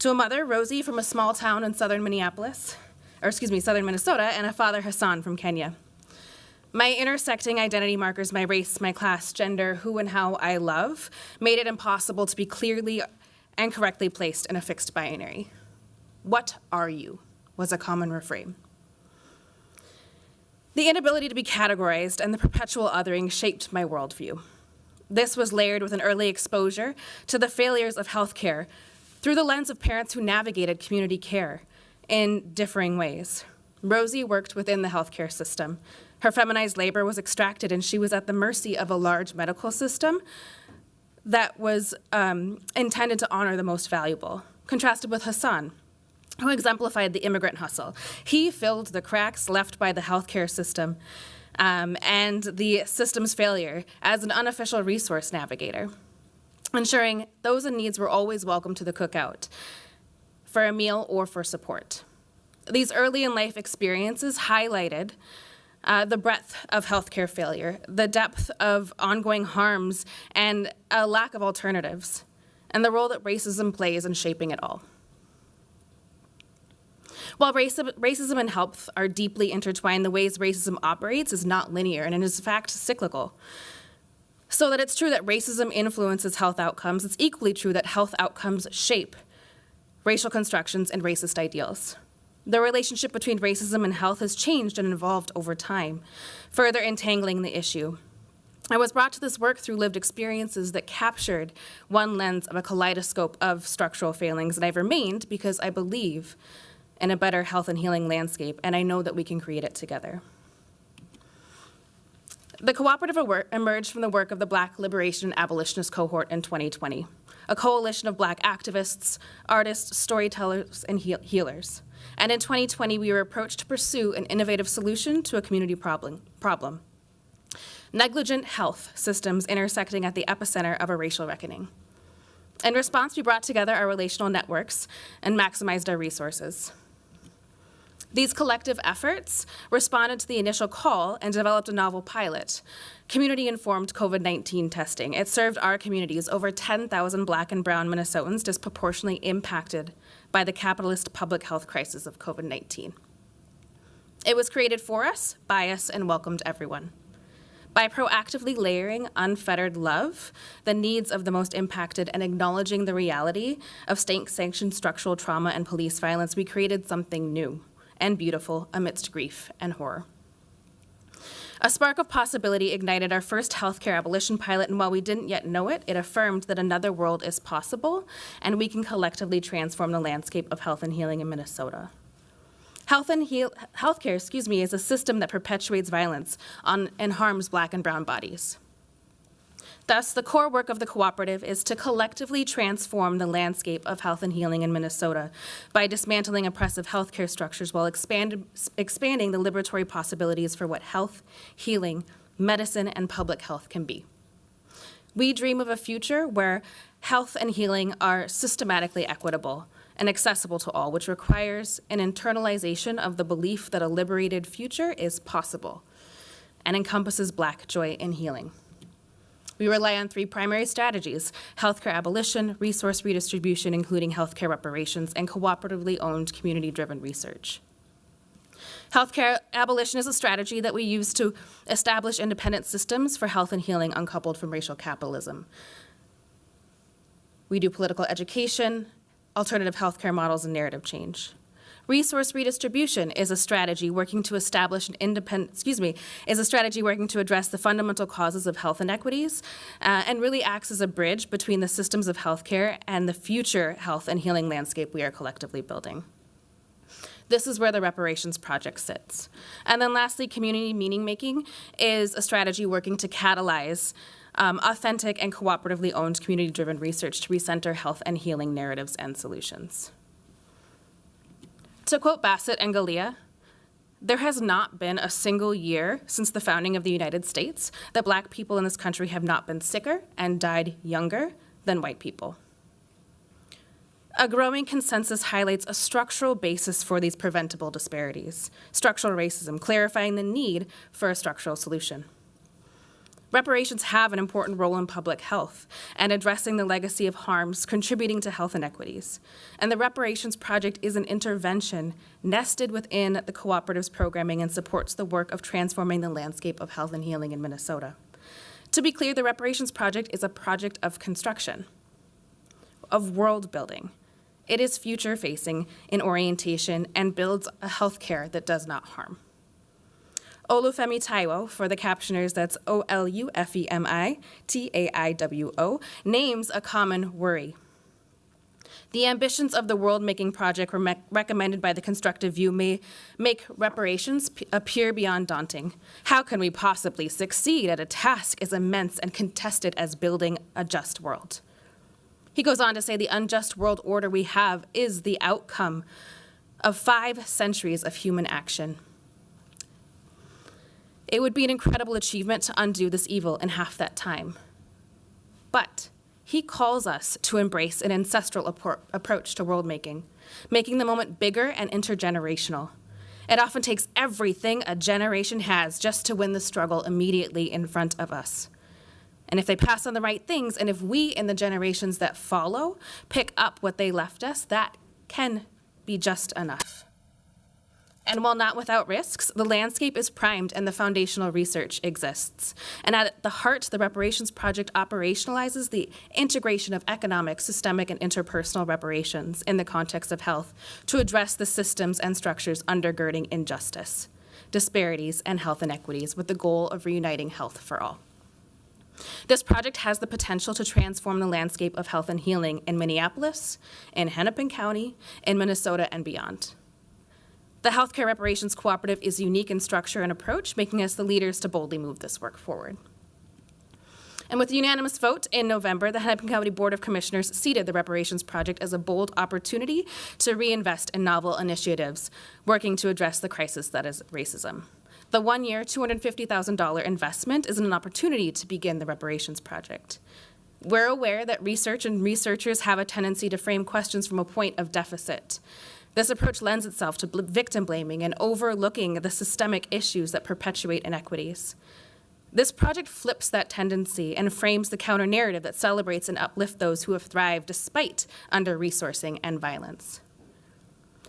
H: To a mother, Rosie, from a small town in southern Minnesota, and a father, Hassan, from Kenya. My intersecting identity markers, my race, my class, gender, who and how I love, made it impossible to be clearly and correctly placed in a fixed binary. What are you? Was a common refrain. The inability to be categorized and the perpetual othering shaped my worldview. This was layered with an early exposure to the failures of healthcare through the lens of parents who navigated community care in differing ways. Rosie worked within the healthcare system. Her feminized labor was extracted, and she was at the mercy of a large medical system that was intended to honor the most valuable, contrasted with Hassan, who exemplified the immigrant hustle. He filled the cracks left by the healthcare system and the system's failure as an unofficial resource navigator, ensuring those in needs were always welcome to the cookout for a meal or for support. These early in life experiences highlighted the breadth of healthcare failure, the depth of ongoing harms, and a lack of alternatives, and the role that racism plays in shaping it all. While racism and health are deeply intertwined, the ways racism operates is not linear and it is in fact cyclical. So that it's true that racism influences health outcomes, it's equally true that health outcomes shape racial constructions and racist ideals. The relationship between racism and health has changed and evolved over time, further entangling the issue. I was brought to this work through lived experiences that captured one lens of a kaleidoscope of structural failings, and I've remained because I believe in a better health and healing landscape, and I know that we can create it together. The cooperative emerged from the work of the Black Liberation and Abolitionist cohort in 2020, a coalition of Black activists, artists, storytellers, and healers. And in 2020, we were approached to pursue an innovative solution to a community problem. Negligent health systems intersecting at the epicenter of a racial reckoning. In response, we brought together our relational networks and maximized our resources. These collective efforts responded to the initial call and developed a novel pilot, community-informed COVID-19 testing. It served our communities, over 10,000 Black and Brown Minnesotans disproportionately impacted by the capitalist public health crisis of COVID-19. It was created for us, by us, and welcomed everyone. By proactively layering unfettered love, the needs of the most impacted, and acknowledging the reality of state-sanctioned structural trauma and police violence, we created something new and beautiful amidst grief and horror. A spark of possibility ignited our first healthcare abolition pilot, and while we didn't yet know it, it affirmed that another world is possible, and we can collectively transform the landscape of health and healing in Minnesota. Healthcare, is a system that perpetuates violence and harms Black and Brown bodies. Thus, the core work of the cooperative is to collectively transform the landscape of health and healing in Minnesota by dismantling oppressive healthcare structures while expanding the liberatory possibilities for what health, healing, medicine, and public health can be. We dream of a future where health and healing are systematically equitable and accessible to all, which requires an internalization of the belief that a liberated future is possible and encompasses Black joy in healing. We rely on three primary strategies: healthcare abolition, resource redistribution, including healthcare reparations, and cooperatively owned, community-driven research. Healthcare abolition is a strategy that we use to establish independent systems for health and healing uncoupled from racial capitalism. We do political education, alternative healthcare models, and narrative change. Resource redistribution is a strategy working to establish an is a strategy working to address the fundamental causes of health inequities and really acts as a bridge between the systems of healthcare and the future health and healing landscape we are collectively building. This is where the Reparations project sits. And then lastly, community meaning making is a strategy working to catalyze authentic and cooperatively owned community-driven research to recenter health and healing narratives and solutions. To quote Bassett and Galea, there has not been a single year since the founding of the United States that Black people in this country have not been sicker and died younger than white people. A growing consensus highlights a structural basis for these preventable disparities, structural racism, clarifying the need for a structural solution. Reparations have an important role in public health and addressing the legacy of harms contributing to health inequities. And the Reparations Project is an intervention nested within the cooperative's programming and supports the work of transforming the landscape of health and healing in Minnesota. To be clear, the Reparations Project is a project of construction, of world building. It is future-facing in orientation and builds a healthcare that does not harm. Olufemi Taiwo, for the captioners, that's Olufemi Taiwo, names a common worry. The ambitions of the world-making project recommended by the constructive view may make reparations appear beyond daunting. How can we possibly succeed at a task as immense and contested as building a just world? He goes on to say the unjust world order we have is the outcome of 5 centuries of human action. It would be an incredible achievement to undo this evil in half that time. But he calls us to embrace an ancestral approach to world making the moment bigger and intergenerational. It often takes everything a generation has just to win the struggle immediately in front of us. And if they pass on the right things, and if we in the generations that follow pick up what they left us, that can be just enough. And while not without risks, the landscape is primed and the foundational research exists. And at the heart, the Reparations Project operationalizes the integration of economic, systemic, and interpersonal reparations in the context of health to address the systems and structures undergirding injustice, disparities, and health inequities with the goal of reuniting health for all. This project has the potential to transform the landscape of health and healing in Minneapolis, in Hennepin County, in Minnesota, and beyond. The Healthcare Reparations Cooperative is unique in structure and approach, making us the leaders to boldly move this work forward. And with a unanimous vote in November, the Hennepin County Board of Commissioners seated the Reparations Project as a bold opportunity to reinvest in novel initiatives working to address the crisis that is racism. The one-year, $250,000 investment is an opportunity to begin the Reparations Project. We're aware that research and researchers have a tendency to frame questions from a point of deficit. This approach lends itself to victim blaming and overlooking the systemic issues that perpetuate inequities. This project flips that tendency and frames the counter-narrative that celebrates and uplifts those who have thrived despite under-resourcing and violence.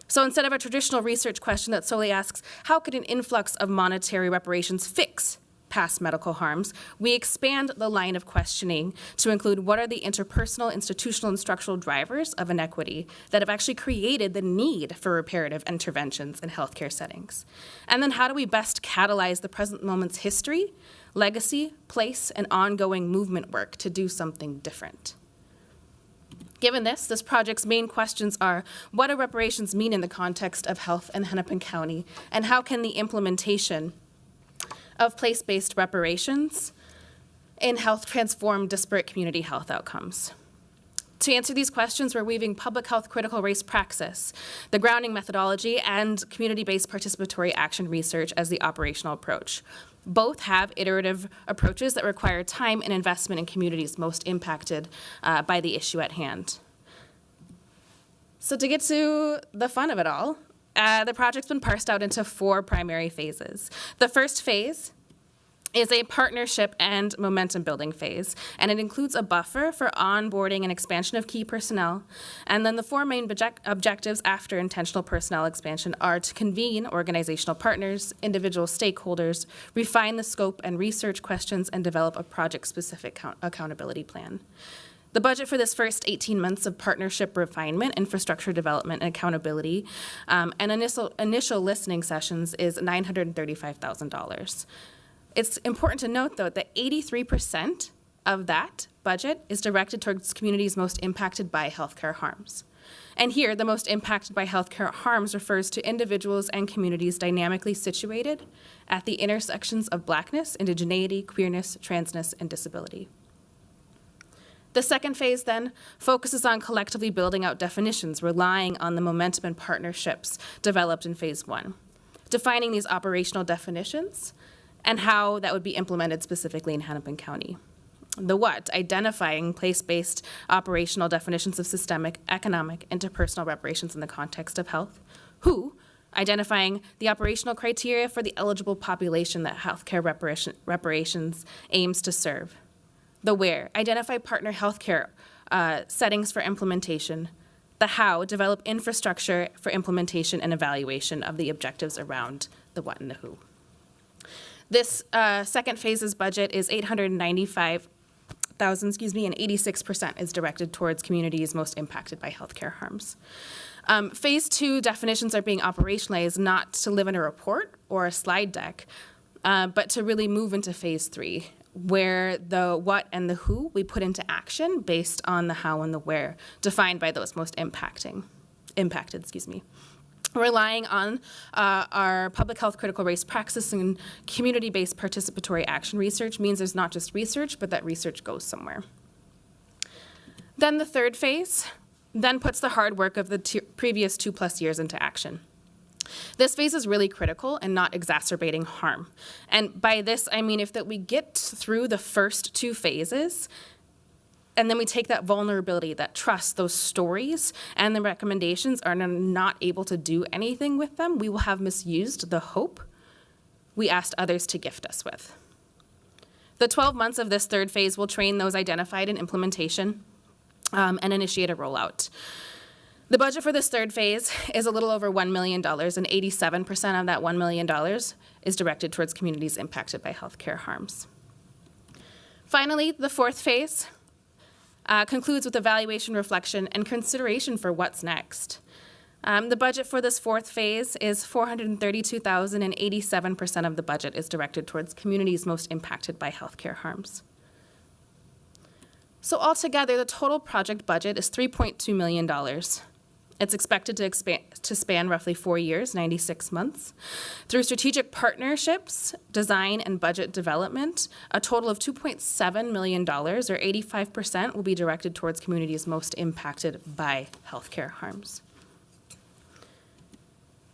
H: So instead of a traditional research question that solely asks, how could an influx of monetary reparations fix past medical harms, we expand the line of questioning to include what are the interpersonal, institutional, and structural drivers of inequity that have actually created the need for reparative interventions in healthcare settings. And then how do we best catalyze the present moment's history, legacy, place, and ongoing movement work to do something different? Given this project's main questions are, what do reparations mean in the context of health in Hennepin County, and how can the implementation of place-based reparations in health transform disparate community health outcomes? To answer these questions, we're weaving public health critical race praxis, the grounding methodology, and community-based participatory action research as the operational approach. Both have iterative approaches that require time and investment in communities most impacted by the issue at hand. So to get to the fun of it all, the project's been parsed out into 4 primary phases. The first phase is a partnership and momentum building phase, and it includes a buffer for onboarding and expansion of key personnel. And then the 4 main objectives after intentional personnel expansion are to convene organizational partners, individual stakeholders, refine the scope and research questions, and develop a project-specific accountability plan. The budget for this first 18 months of partnership refinement, infrastructure development, and accountability, and initial listening sessions is $935,000. It's important to note, though, that 83% of that budget is directed towards communities most impacted by healthcare harms. And here, the most impacted by healthcare harms refers to individuals and communities dynamically situated at the intersections of Blackness, indigeneity, queerness, transness, and disability. The second phase then focuses on collectively building out definitions, relying on the momentum and partnerships developed in phase 1, defining these operational definitions and how that would be implemented specifically in Hennepin County. The what, identifying place-based operational definitions of systemic, economic, interpersonal reparations in the context of health. Who, identifying the operational criteria for the eligible population that healthcare reparations aims to serve. The where, identify partner healthcare settings for implementation. The how, develop infrastructure for implementation and evaluation of the objectives around the what and the who. This second phase's budget is $895,000, and 86% is directed towards communities most impacted by healthcare harms. Phase 2 definitions are being operationalized not to live in a report or a slide deck, but to really move into phase 3, where the what and the who we put into action based on the how and the where, defined by those most impacted. Relying on our public health critical race praxis and community-based participatory action research means there's not just research, but that research goes somewhere. Then the third phase then puts the hard work of the previous 2+ years into action. This phase is really critical and not exacerbating harm. And by this, I mean if that we get through the first 2 phases, and then we take that vulnerability, that trust, those stories, and the recommendations are not able to do anything with them, we will have misused the hope we asked others to gift us with. The 12 months of this third phase will train those identified in implementation and initiate a rollout. The budget for this third phase is a little over $1 million, and 87% of that $1 million is directed towards communities impacted by healthcare harms. Finally, the fourth phase concludes with evaluation, reflection, and consideration for what's next. The budget for this fourth phase is $432,000, and 87% of the budget is directed towards communities most impacted by healthcare harms. So altogether, the total project budget is $3.2 million. It's expected to span roughly 4 years, 96 months. Through strategic partnerships, design, and budget development, a total of $2.7 million, or 85%, will be directed towards communities most impacted by healthcare harms.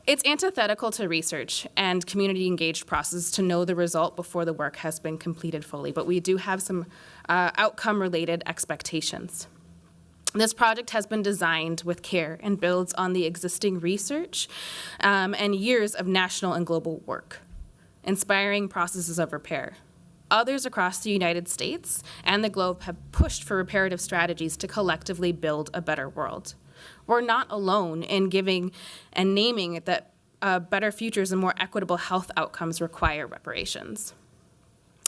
H: It's antithetical to research and community-engaged processes to know the result before the work has been completed fully, but we do have some outcome-related expectations. This project has been designed with care and builds on the existing research and years of national and global work, inspiring processes of repair. Others across the United States and the globe have pushed for reparative strategies to collectively build a better world. We're not alone in giving and naming that better futures and more equitable health outcomes require reparations.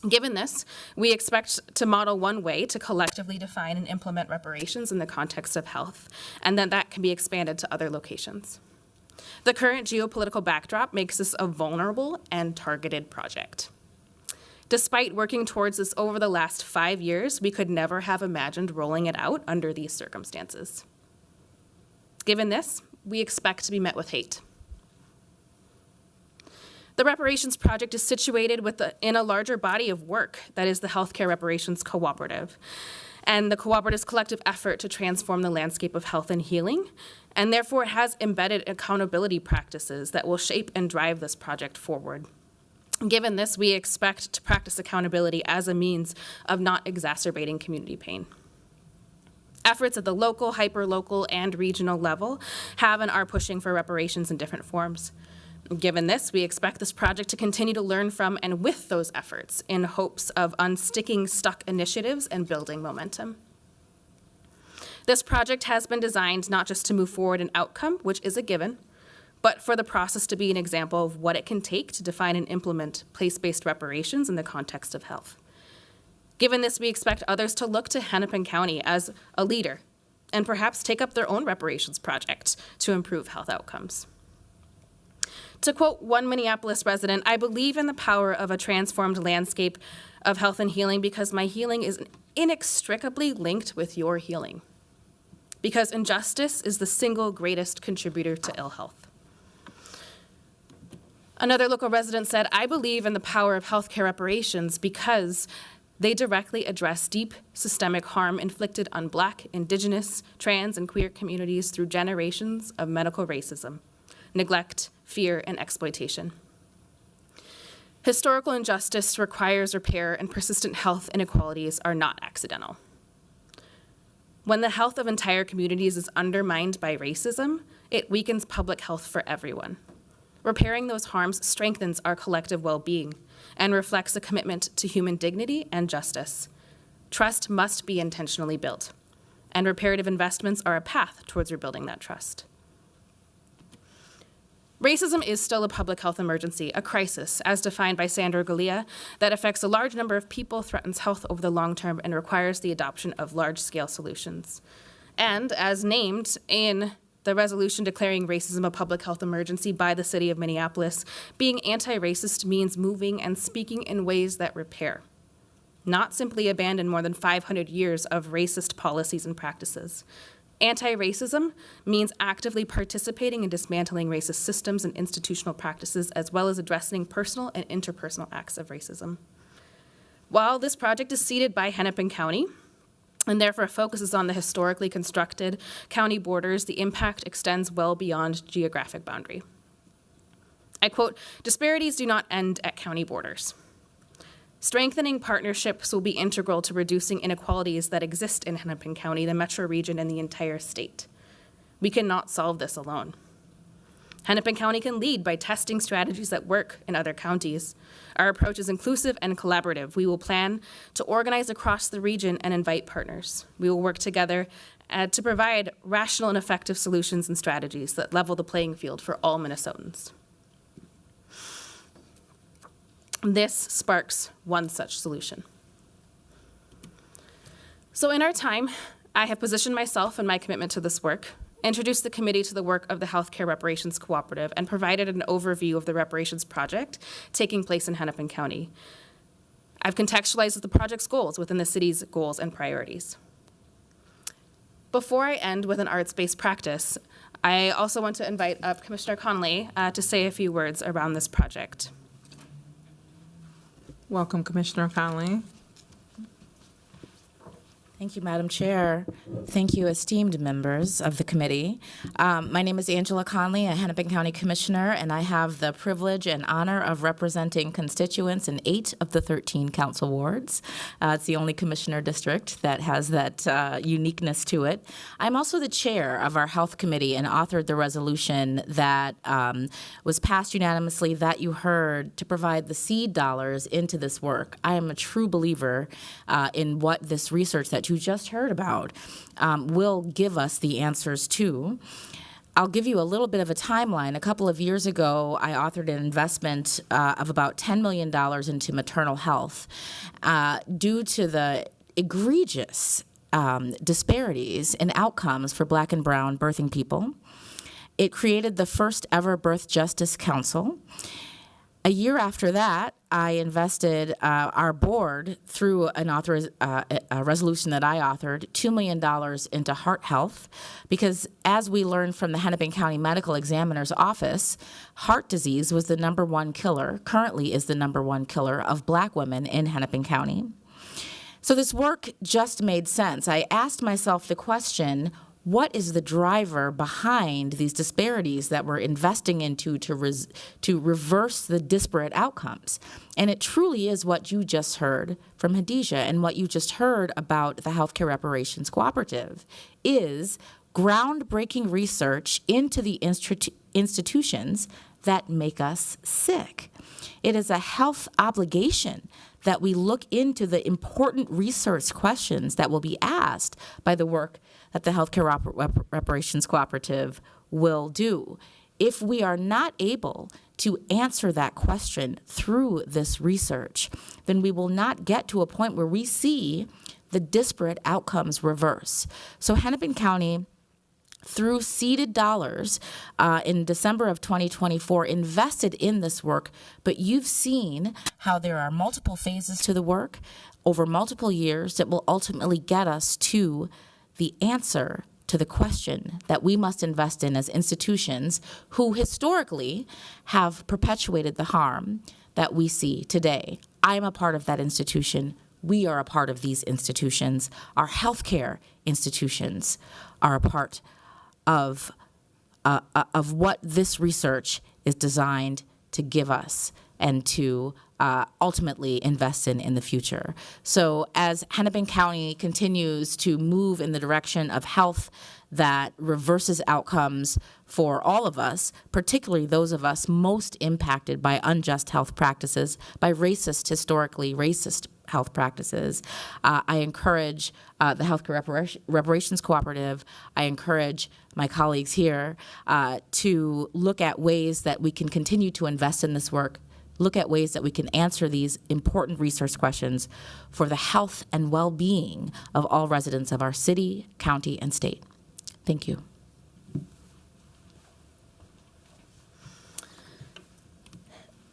H: Given this, we expect to model one way to collectively define and implement reparations in the context of health, and then that can be expanded to other locations. The current geopolitical backdrop makes this a vulnerable and targeted project. Despite working towards this over the last 5 years, we could never have imagined rolling it out under these circumstances. Given this, we expect to be met with hate. The Reparations Project is situated in a larger body of work that is the Healthcare Reparations Cooperative, and the cooperative's collective effort to transform the landscape of health and healing, and therefore has embedded accountability practices that will shape and drive this project forward. Given this, we expect to practice accountability as a means of not exacerbating community pain. Efforts at the local, hyperlocal, and regional level have and are pushing for reparations in different forms. Given this, we expect this project to continue to learn from and with those efforts in hopes of unsticking stuck initiatives and building momentum. This project has been designed not just to move forward an outcome, which is a given, but for the process to be an example of what it can take to define and implement place-based reparations in the context of health. Given this, we expect others to look to Hennepin County as a leader and perhaps take up their own reparations project to improve health outcomes. To quote one Minneapolis resident, "I believe in the power of a transformed landscape of health and healing because my healing is inextricably linked with your healing. Because injustice is the single greatest contributor to ill health." Another local resident said, "I believe in the power of healthcare reparations because they directly address deep systemic harm inflicted on Black, Indigenous, trans, and queer communities through generations of medical racism, neglect, fear, and exploitation. Historical injustice requires repair, and persistent health inequalities are not accidental. When the health of entire communities is undermined by racism, it weakens public health for everyone. Repairing those harms strengthens our collective well-being and reflects a commitment to human dignity and justice. Trust must be intentionally built, and reparative investments are a path towards rebuilding that trust. Racism is still a public health emergency, a crisis, as defined by Sandra Galea, that affects a large number of people, threatens health over the long term, and requires the adoption of large-scale solutions. And as named in the resolution declaring racism a public health emergency by the City of Minneapolis, being anti-racist means moving and speaking in ways that repair, not simply abandon more than 500 years of racist policies and practices. Anti-racism means actively participating in dismantling racist systems and institutional practices, as well as addressing personal and interpersonal acts of racism. While this project is seated by Hennepin County, and therefore focuses on the historically constructed county borders, the impact extends well beyond geographic boundary. I quote, "Disparities do not end at county borders. Strengthening partnerships will be integral to reducing inequalities that exist in Hennepin County, the metro region, and the entire state. We cannot solve this alone. Hennepin County can lead by testing strategies that work in other counties. Our approach is inclusive and collaborative. We will plan to organize across the region and invite partners. We will work together to provide rational and effective solutions and strategies that level the playing field for all Minnesotans. This sparks one such solution. So in our time, I have positioned myself and my commitment to this work, introduced the committee to the work of the Healthcare Reparations Cooperative, and provided an overview of the reparations project taking place in Hennepin County. I've contextualized the project's goals within the city's goals and priorities. Before I end with an arts-based practice, I also want to invite up Commissioner Connolly to say a few words around this project.
A: Welcome, Commissioner Conley.
G: Thank you, Madam Chair. Thank you, esteemed members of the committee. My name is Angela Conley, a Hennepin County Commissioner, and I have the privilege and honor of representing constituents in 8 of the 13 council wards. It's the only commissioner district that has that uniqueness to it. I'm also the chair of our health committee and authored the resolution that was passed unanimously that you heard to provide the seed dollars into this work. I am a true believer in what this research that you just heard about will give us the answers to. I'll give you a little bit of a timeline. A couple of years ago, I authored an investment of about $10 million into maternal health due to the egregious disparities in outcomes for Black and brown birthing people. It created the first ever Birth Justice Council. A year after that, I invested our board through a resolution that I authored, $2 million into heart health, because as we learned from the Hennepin County Medical Examiner's Office, heart disease was the #1 killer, currently is the #1 killer of Black women in Hennepin County. So this work just made sense. I asked myself the question, what is the driver behind these disparities that we're investing into to reverse the disparate outcomes? And it truly is what you just heard from Hadijah and what you just heard about the Healthcare Reparations Cooperative is groundbreaking research into the institutions that make us sick. It is a health obligation that we look into the important research questions that will be asked by the work that the Healthcare Reparations Cooperative will do. If we are not able to answer that question through this research, then we will not get to a point where we see the disparate outcomes reverse. So Hennepin County, through seeded dollars in December of 2024, invested in this work, but you've seen how there are multiple phases to the work over multiple years that will ultimately get us to the answer to the question that we must invest in as institutions who historically have perpetuated the harm that we see today. I am a part of that institution. We are a part of these institutions. Our healthcare institutions are a part of what this research is designed to give us and to ultimately invest in the future. So as Hennepin County continues to move in the direction of health that reverses outcomes for all of us, particularly those of us most impacted by unjust health practices, by historically racist health practices, I encourage the Healthcare Reparations Cooperative, I encourage my colleagues here to look at ways that we can continue to invest in this work, look at ways that we can answer these important research questions for the health and well-being of all residents of our city, county, and state. Thank you.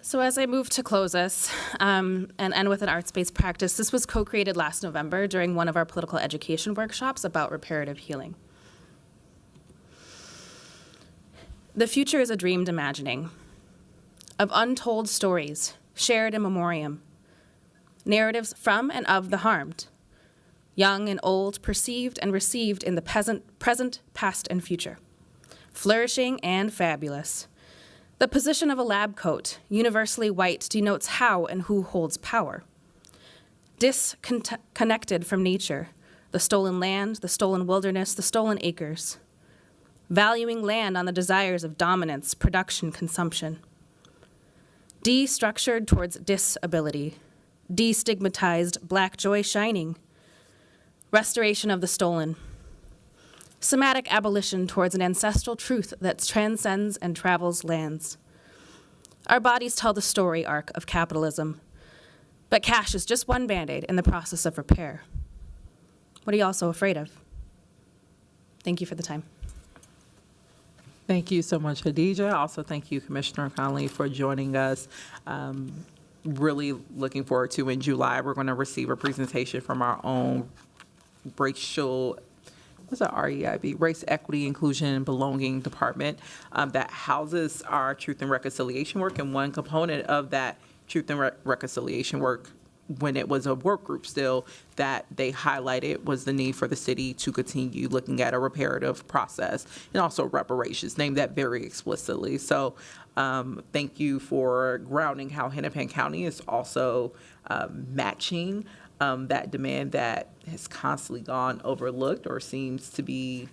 H: So as I move to close us and end with an arts-based practice, this was co-created last November during one of our political education workshops about reparative healing. The future is a dreamed imagining of untold stories, shared in memoriam, narratives from and of the harmed, young and old, perceived and received in the present, past, and future, flourishing and fabulous. The position of a lab coat, universally white, denotes how and who holds power. Disconnected from nature, the stolen land, the stolen wilderness, the stolen acres. valuing land on the desires of dominance, production, consumption. Destructured towards disability, destigmatized Black joy shining, restoration of the stolen, somatic abolition towards an ancestral truth that transcends and travels lands. Our bodies tell the story arc of capitalism, but cash is just one Band-Aid in the process of repair. What are you also afraid of? Thank you for the time.
A: Thank you so much, Khadija. Also, thank you, Commissioner Conley, for joining us. Really looking forward to in July, we're going to receive a presentation from our own racial, what's that, REIB, Race, Equity, Inclusion, and Belonging Department that houses our truth and reconciliation work. And one component of that truth and reconciliation work, when it was a work group still, that they highlighted was the need for the city to continue looking at a reparative process and also reparations, named that very explicitly. So thank you for grounding how Hennepin County is also matching that demand that has constantly gone overlooked or seems to be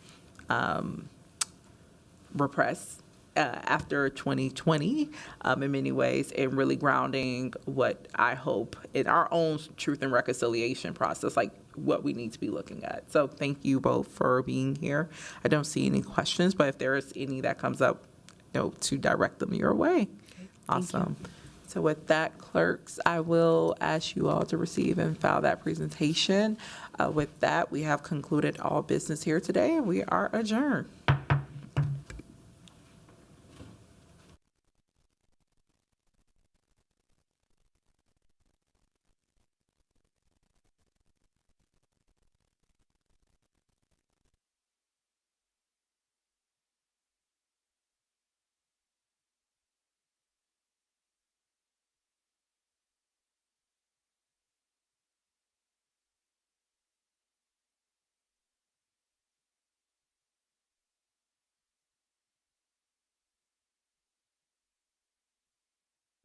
A: repressed after 2020 in many ways, and really grounding what I hope in our own truth and reconciliation process, like what we need to be looking at. So thank you both for being here. I don't see any questions, but if there is any that comes up, to direct them your way. Awesome. So with that, clerks, I will ask you all to receive and file that presentation. With that, we have concluded all business here today, and we are adjourned.